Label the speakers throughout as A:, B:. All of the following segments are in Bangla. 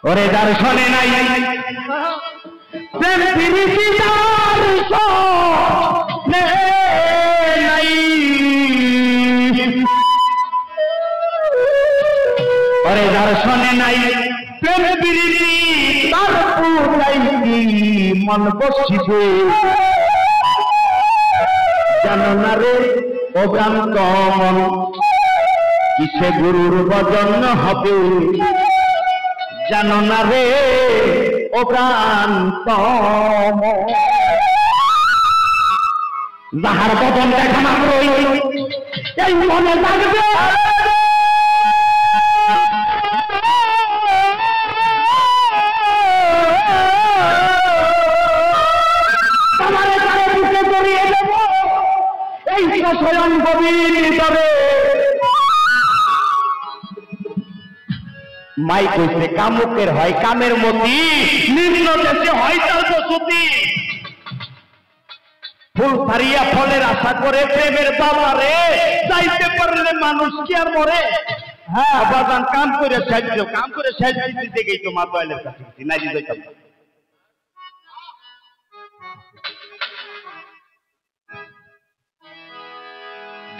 A: ওরে দর্শনে নাই প্রেম প্রীতি দর্শনে নাই ওরে দর্শনে নাই প্রেম প্রীতি তার পূজাই কি মন বসিবে জানো না রে অভ্রান্ত মন কিসে গুরুর ভজন হবে জানো না রে অভ্রান্ত যাহার বদন দেখা মাত্রই এই মনে লাগবে স্বয়ং গভীর তবে মাই কইছে কামুকের হয় কামের মতি নিম্ন দেশে হয় তার বসতি ফুল ফারিয়া ফলের আশা করে প্রেমের বাবা রে যাইতে পারলে মানুষ কি আর মরে হ্যাঁ বাগান কাম করে সাহায্য দিতে গেই তো মা দয়ালের কাছে নাই যাইতাম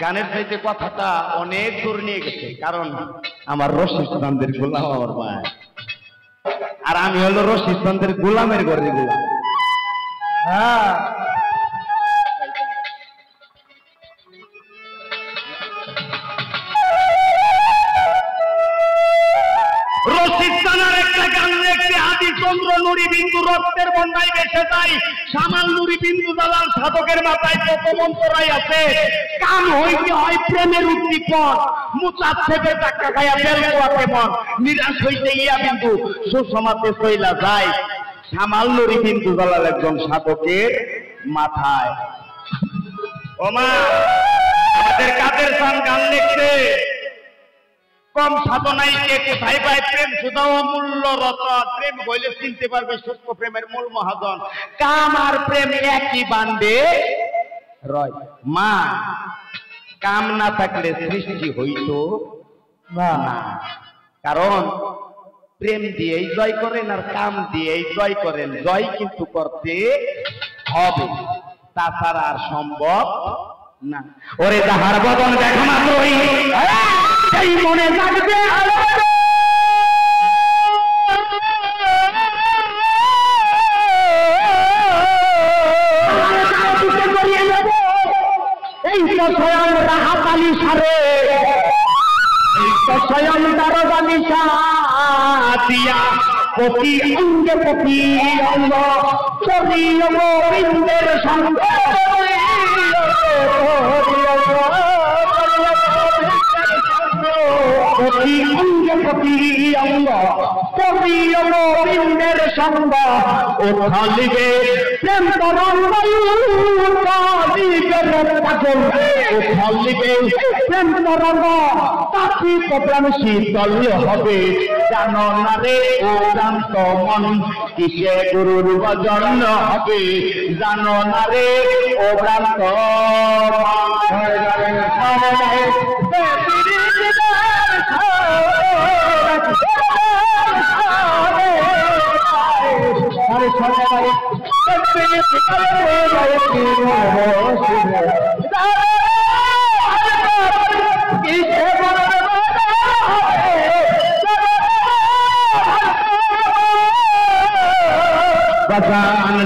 A: গানের চাইতে কথাটা অনেক দূর নিয়ে গেছে কারণ আমার রশিদদের গোলাম আমার ভাই আর আমি হলো রশিদদের গোলামের ঘরে গোলাম হ্যাঁ রশিদানের একটা গান দেখতে আদি চন্দ্র নুরি বিন্দু রক্তের বন্যায় ভেসে যায় সামাল নুরি বিন্দু দালাল সাধকের মাথায় কত মন্ত্রাই আছে কাম হইতে হয় প্রেমের উদ্দীপন মুচার থেকে টাকা খাইয়া বেল কোয়াতে মন নিরাশ হইতে ইয়া বিন্দু সুসমাতে চইলা যায় সামাল নুরি বিন্দু দালাল একজন সাধকের মাথায় ওমা আমাদের কাদের সান গান লিখছে কম সাধনাই কে কোথায় পায় প্রেম সুধা অমূল্য রতন প্রেম হইলে চিনতে পারবে সত্য প্রেমের মূল মহাজন কাম আর প্রেম একই বান্ধে রয় মা কাম না থাকলে সৃষ্টি হইতো না কারণ প্রেম দিয়েই জয় করেন আর কাম দিয়েই জয় করেন জয় কিন্তু করতে হবে তাছাড়া আর সম্ভব না ওরে যাহার বদন দেখা মাত্রই এই মনে থাকবে এই তো স্বয়ং রাহাতালি সারে এই তো স্বয়ং দারোগানি দিয়া প্রতি অঙ্গে প্রতি অঙ্গ শরীর গোবিন্দের সঙ্গ প্রতি অঙ্গে প্রতি অঙ্গ শরীর গোবিন্দের সঙ্গ ও খালিবে প্রেম তরঙ্গ খালিবে প্রেম তরঙ্গ তাকি প্রেম শীতল হবে জানো না রে ও শান্ত মন কিসে গুরুর ভজন হবে জানো না রে ও ভ্রান্ত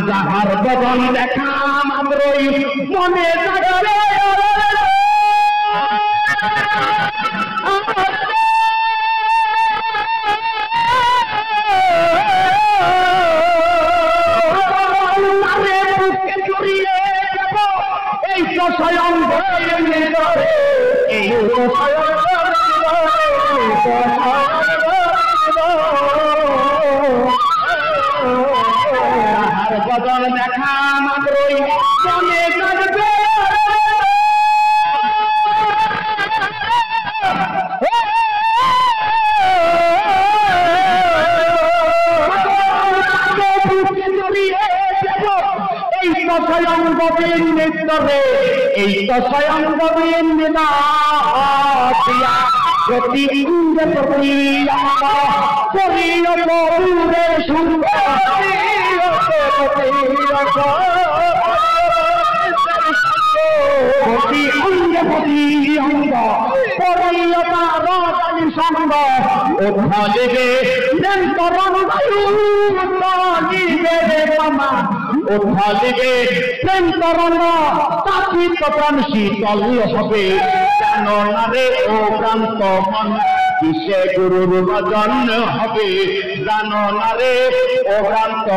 A: যাহার বদন দেখা মাত্রই মনে থাকবে এই তো স্বয়ং এই তো স্বয়ং বদল দেখা মাত্রই মনে থাকবে এই তো স্বয়ং গোবিন্দ রে এই তো স্বয়ং গোবিন্দ দিয়া প্রতি ইন্দ্র প্রতি পরিয়তের সুন্দর প্রতি অঙ্গ প্রতি অঙ্গ পরিয়তা রাজালি সঙ্গ ওঠালিবে প্রেম বায়ু মামা ওঠালিবে প্রেম তাপিত প্রাণ শীতল হবে কেন না রে ও প্রান্ত মন কিসে গুরুর ভজন হবে জানো না রে ও প্রান্ত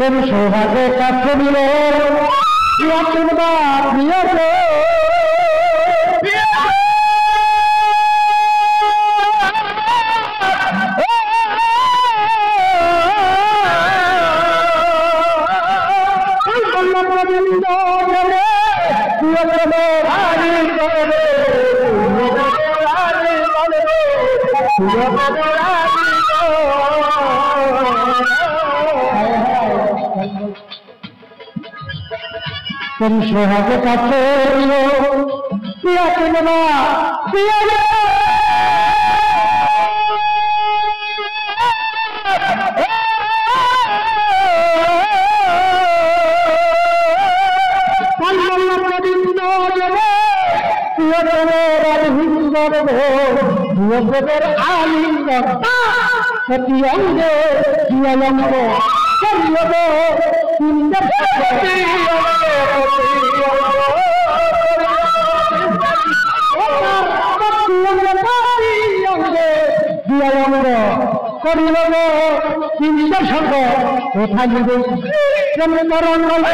A: तुम सौभाग्य का मिलो या तुम बात प्रिय तुम सोहागे का छोड़ो पिया किनवा पिया आलिंगन सती अंगे जियलंग करियबो सुंदर করিব চিন্তা সঙ্গ কোথা নিবে চন্দ্রঙ্গল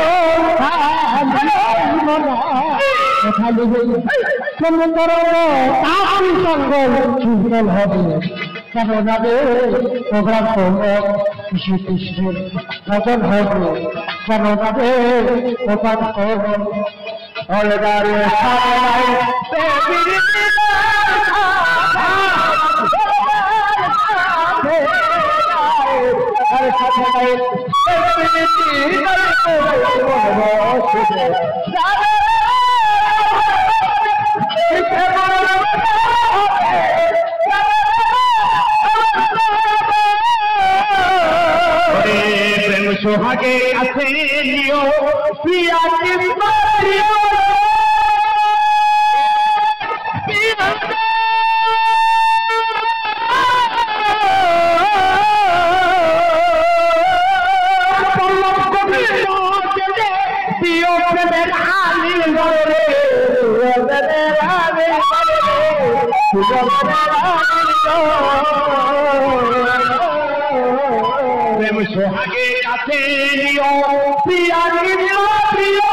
A: কোথা নিবে চন্দ্রঙ্গল তাহারি সঙ্গ সুন্দর হবে কেন যাবে প্রোগ্রাম করব কৃষি কৃষ্ণের নজর হবে কেন যাবে প্রোগ্রাম করব অলগারে প্রেম সোহাগে আছে নিও প্রিয়া প্রেম সোহাগে কাছে নিও প্রিয়া প্রিয়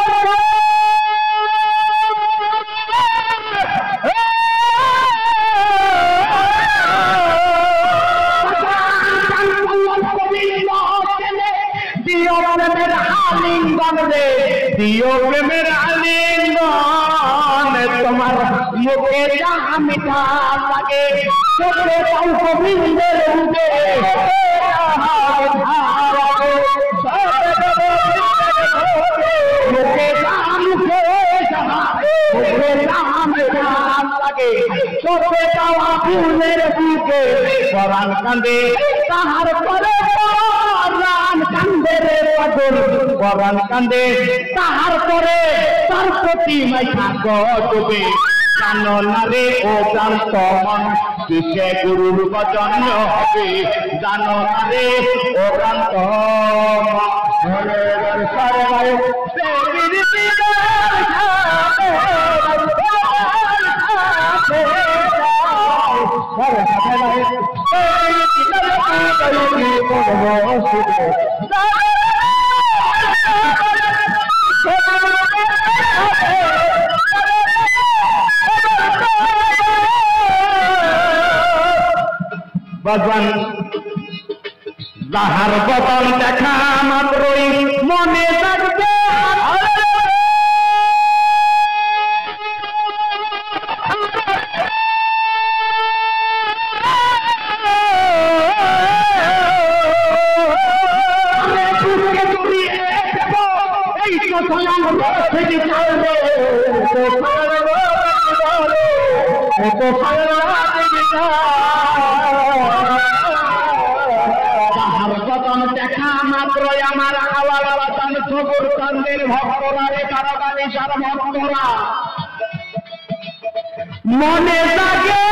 A: দিও প্রেমের আলিঙ্গন রে দিও প্রেমের আলিঙ্গন তোমার মুখে যা মিঠা লাগে চোখে অল্প বিন্দুর উঠে মুখে যা মুখে মুখে নাম রাম লাগে চোখে যাওয়া ফুলের বুকে পরাণ কান্দে তাহার পরে পরাণ কান্দে রে পাগল পরাণ কান্দে তাহার পরে তার প্রতি মাইখা ডুবে জানো না রে ও প্রান্ত মন কিসে গুরুর বচন হবে জানো না রে ও প্রান্ত ভগবান যাহার বদল দেখা মাত্রই মনে থাকবে দেখা মাত্রই আমার আওয়াজ বাতান সবুর কান্দের ভক্তরা রে কারাগারে সারা ভক্তরা মনে থাকে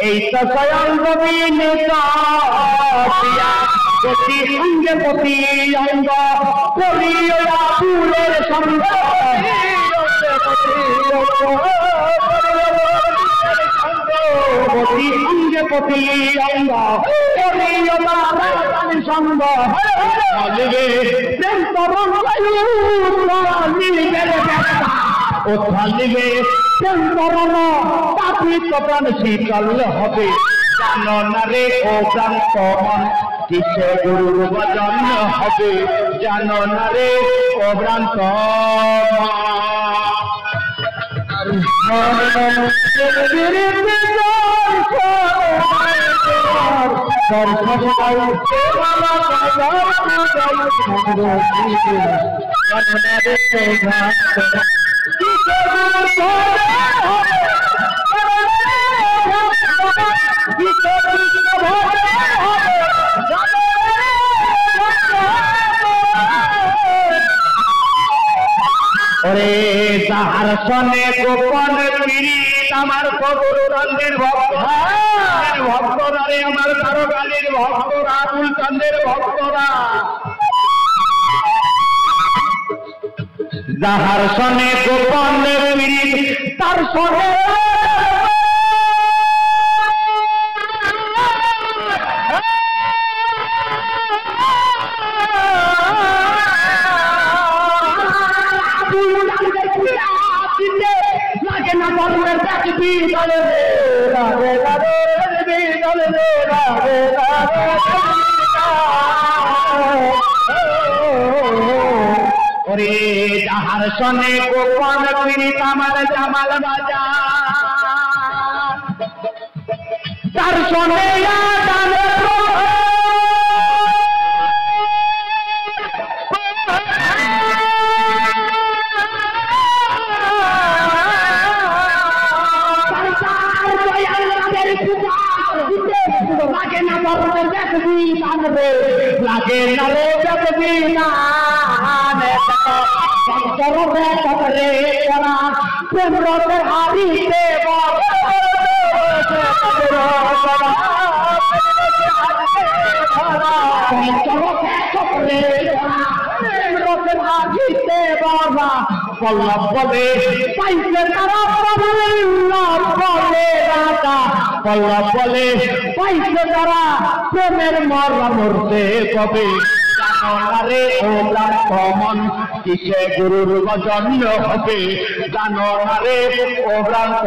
A: এই তো স্বয়ং গোবিন্দ প্রতি অঙ্গে প্রতি অঙ্গ করিয়া ফুলের সঙ্গ প্রতি অঙ্গে প্রতি অঙ্গ করিয়া সঙ্গ প্রেম তরঙ্গ লিবে প্রাণ শীতল হবে জানো না রে ও প্রান্ত মন কিসে গুরুর বচন হবে জানো না রে ও প্রান্ত ওরে তাহার সনে গোপন পীড়িত আমার কবর চন্দ্রের ভক্তরা রে আমার কারোকালীর ভক্তরা আবুল চন্দ্রের ভক্তরা যাহার সনে গোপন পীড়িত তার সনে ওরে যাহার সনে গোপন পীড়িত আমার জামাল বাজার তার সনে লাগে না রে দেখবি না প্রেমরতের হারিতে পল্লব বলে পাইছে তারা বলে রাজা পল্লব বলে পাইছে তারা প্রেমের মরা মরতে কবে জানো রে ও প্রান্ত মন কিসে গুরুর বচন হবে জানো না রে ও প্রান্ত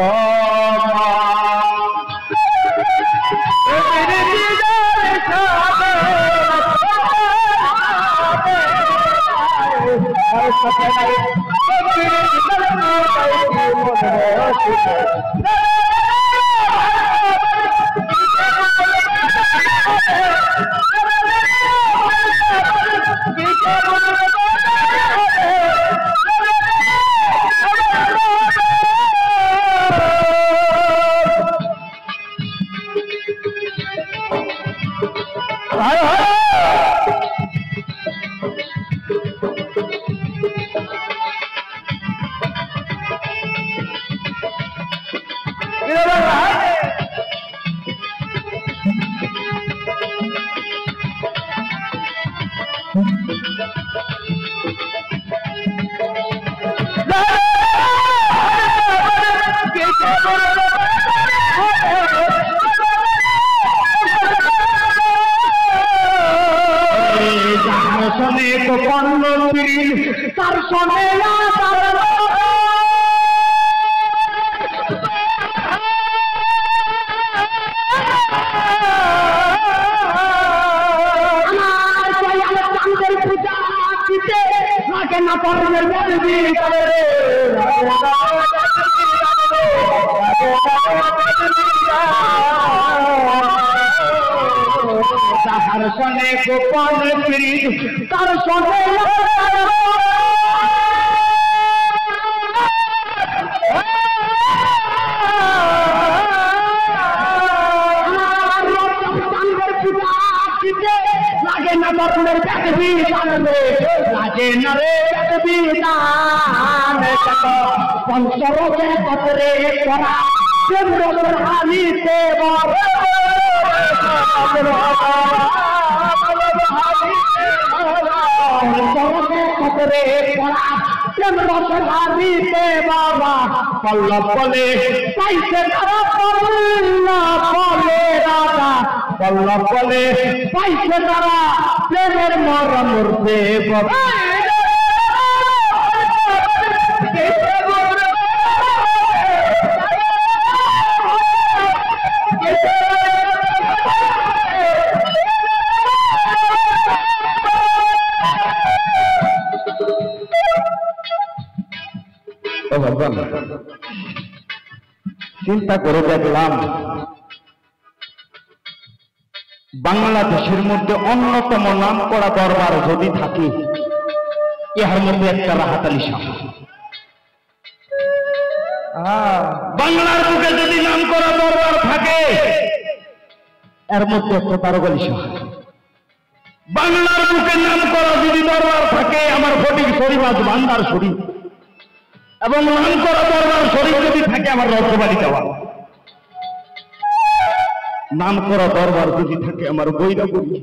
A: চিন্তা করে দেখলাম বাংলাদেশের মধ্যে অন্যতম নাম করা দরবার যদি থাকে ইহার মধ্যে একটা রাহাত আলী শাহ। বাংলার বুকে যদি নাম করা দরবার থাকে এর মধ্যে একটা তারক আলী শাহ। বাংলার বুকে নাম করা যদি দরবার থাকে আমার ফটিক শরীফ আজ ভান্ডার শরীফ, এবং নাম করা দরবার শরীফ যদি থাকে আমার রথবাড়ি দেওয়া, নাম করা দরবার যদি থাকে আমার বৈরাগুড়ি,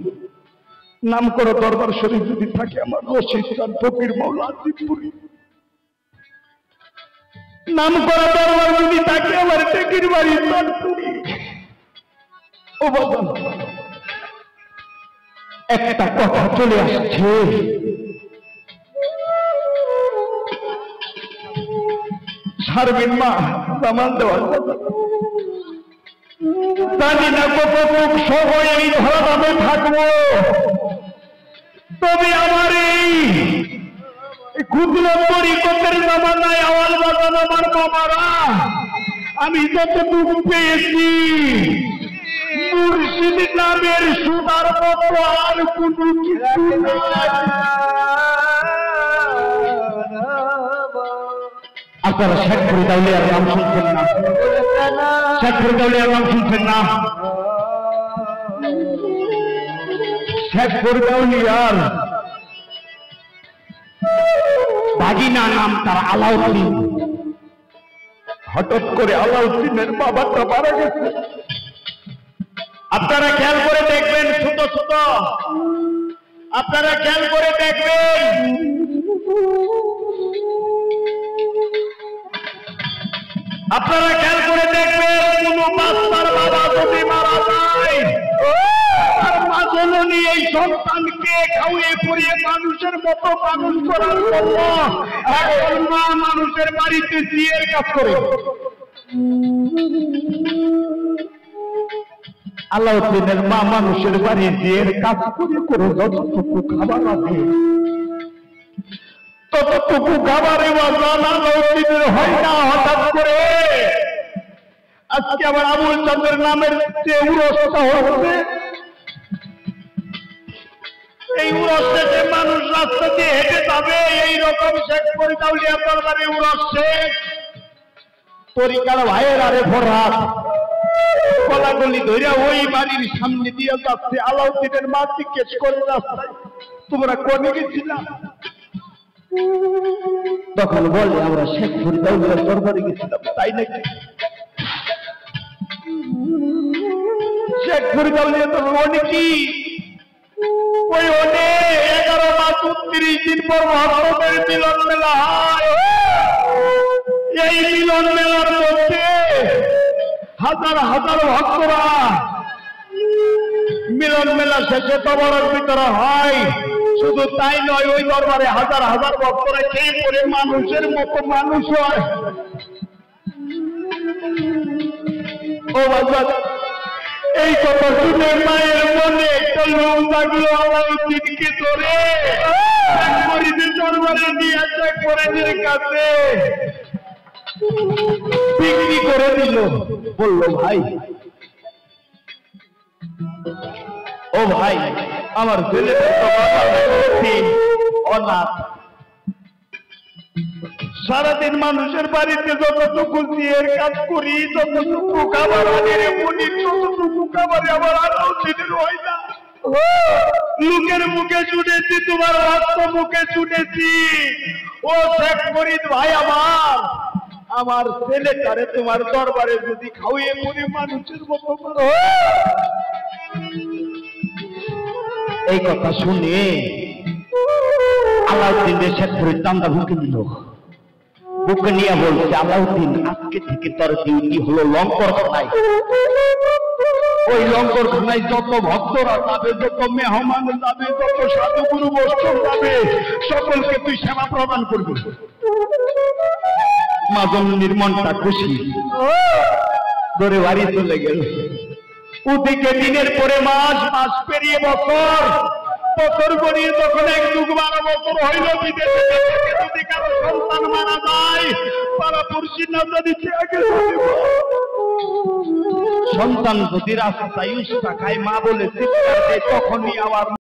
A: নাম করা দরবার শরীফ যদি থাকে আমার রশিদ খান ফকির মৌলা আজিমপুরি, নাম করা দরবার যদি থাকে আমার টেকির বাড়ি তানপুরি। ও বাবা, একটা কথা চলে আসছে, ছাড়বেন মা সামান দেওয়ার কথা জানি না কতটুক সময় এই ধরাভাবে থাকবো, তবে আমার এই ক্ষুদ্র তরিকতের জামানায় আওয়াজ বাজানো আমার মামারা আমি যতটুকু পেয়েছি মুর্শিদ নামের সুদার মতো আর কোনো কিছু নাই। আপনারা শেখ ফরিদাউলিয়ার নাম শুনছেন না? শেখ ফরিদাউলিয়ার নাম শুনছেন না? শেখ ফরিদাউলিয়ার ভাগিনা নাম তার আলাউদ্দিন। হঠাৎ করে আলাউদ্দিনের বাবাটা মারা গেছে। আপনারা খেয়াল করে দেখবেন, ছোট ছোট আপনারা খেয়াল করে দেখবেন, আপনারা খেয়াল করে দেখবেন কোন বাচ্চার বাবা যদি মারা যায় তার মা জননী এই সন্তানকে খাওয়িয়ে পরিয়ে মানুষের মতো মানুষ করার জন্য এখন মা মানুষের বাড়িতে জিয়ের কাজ করে। আলাউদ্দিনের মা মানুষের বাড়ি জিয়ের কাজ করে করে যতটুকু খাবার আছে ততটুকু খাবারে বাজানোর হয় না। হঠাৎ করে আজকে আবার আবুল চন্দ্রের নামের যে উরসটা হচ্ছে, এই উরস শেষে মানুষ রাস্তা দিয়ে হেঁটে যাবে, এইরকম শেখ ফরিদ আউলিয়ার দরবারে উরস শেখ তরিকার ভাইয়ের আরে ফরহাদ গলাগলি ধরে ওই বাড়ির সামনে দিয়ে যাচ্ছে। আলাউদ্দিনের মা জিজ্ঞেস করে রাস্তায়, তোমরা কোনে গেছিলাম? তখন বলে, আমরা শেখ ফরিদ আউলিয়ার দরবারে গেছিলাম। তাই নাকি? শেখ ফরিদ আউলিয়া তো অনেকই ওই অনে 11 মাস 29 দিন পর মহরমের মিলন মেলা হয়। এই মিলন মেলার মধ্যে হাজার হাজার ভক্তরা মিলন মেলা শেষে তবরের ভিতরে হয়। শুধু তাই নয়, ওই দরবারে হাজার হাজার ভক্তরা খেয়ে পড়ে মানুষের মতো মানুষ হয়। ও বাবা, এই কথা শুনে মায়ের মনে একটা লোক লাগলো। আলাউদ্দিনকে ধরে ফরিদের দরবারে নিয়ে আসে, ফরিদের কাছে বিক্রি করে দিল। বলল, ভাই, ও ভাই, আমার ছেলে অনাথ, সারাদিন মানুষের বাড়িতে যতটুকু দিয়ে কাজ করি, যতটুকু খাবার আনে মনি, ততটুকু খাবারে আমার আলাউদ্দিনের হয় না। লোকের মুখে শুনেছি, তোমার রক্ত মুখে শুনেছি। ও শেখ ফরিদ ভাই, আমার ছেলেটারে তোমার দরবারে যদি খাওয়িয়ে পড়ে মানুষের মতো। এই কথা শুনে আলাউদ্দিন শেখ ফরিদ চান্দা বুকে দিল। বুকে নিয়ে বলছে, আলাউদ্দিন, আজকে থেকে তোর ডিউটি হলো লঙ্কর খানায়। ওই লঙ্কর খানায় যত ভক্তরা যাবে, যত মেহমান যাবে, যত সাধুগুরু বৈষ্ণব যাবে, সকলকে তুই সেবা প্রদান করবি। মাজন্নির মনটা খুশি, ধরে বাড়ি চলে গেল। ওদিকে দিনের পরে মাস, মাস পেরিয়ে বছর, বছর গড়িয়ে যখন 1 যুগ 12 বছর হইল, বিদেশে যদি কারো সন্তান মারা যায়, পাড়াপড়শি না জানিতে আগে সন্তান যদি রাস্তায় উস্তা খায়, মা বলে চিৎকার দেয়, তখনই আবার